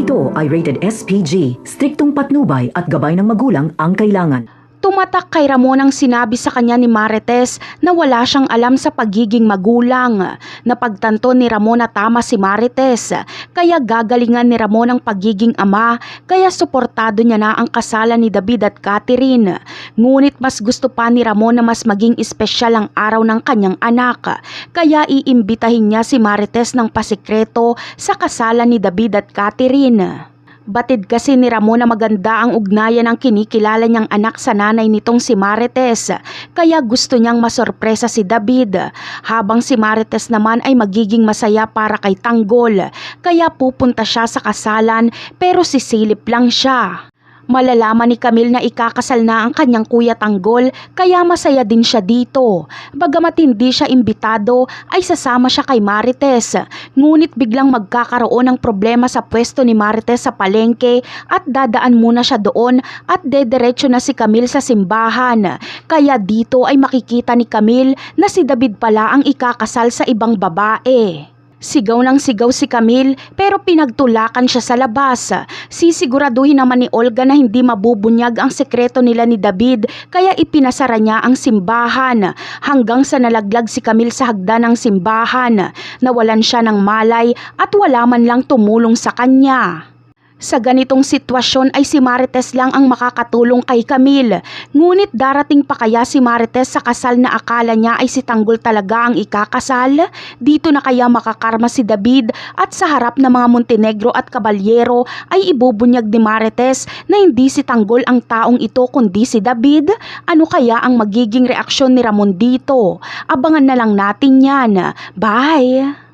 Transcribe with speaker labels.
Speaker 1: ito ay rated SPG. Striktong patnubay at gabay ng magulang ang kailangan.
Speaker 2: Tumatak kay Ramon ang sinabi sa kanya ni Marites na wala siyang alam sa pagiging magulang. Napagtanto ni Ramon na tama si Marites, kaya gagalingan ni Ramon ang pagiging ama, kaya suportado niya na ang kasalan ni David at Catherine. Ngunit mas gusto pa ni Ramon na mas maging espesyal ang araw ng kanyang anak, kaya iimbitahin niya si Marites ng pasikreto sa kasalan ni David at Catherine. Batid kasi ni Ramon na maganda ang ugnayan ng kinikilala niyang anak sa nanay nitong si Marites, kaya gusto niyang masorpresa si David, habang si Marites naman ay magiging masaya para kay Tanggol, kaya pupunta siya sa kasalan pero sisilip lang siya. Malalaman ni Camille na ikakasal na ang kanyang kuya Tanggol, kaya masaya din siya dito. Bagamat hindi siya imbitado ay sasama siya kay Marites, ngunit biglang magkakaroon ng problema sa pwesto ni Marites sa palengke at dadaan muna siya doon at dederecho na si Camille sa simbahan. Kaya dito ay makikita ni Camille na si David pala ang ikakasal sa ibang babae. Sigaw ng sigaw si Camille pero pinagtulakan siya sa labas. Sisiguraduhin naman ni Olga na hindi mabubunyag ang sekreto nila ni David, kaya ipinasara niya ang simbahan hanggang sa nalaglag si Camille sa hagdan ng simbahan. Nawalan siya ng malay at wala man lang tumulong sa kanya. Sa ganitong sitwasyon ay si Marites lang ang makakatulong kay Camille. Ngunit darating pa kaya si Marites sa kasal na akala niya ay si Tanggol talaga ang ikakasal? Dito na kaya makakarma si David at sa harap ng mga Montenegro at Caballero ay ibubunyag ni Marites na hindi si Tanggol ang taong ito kundi si David? Ano kaya ang magiging reaksyon ni Ramon dito? Abangan na lang natin yan. Bye!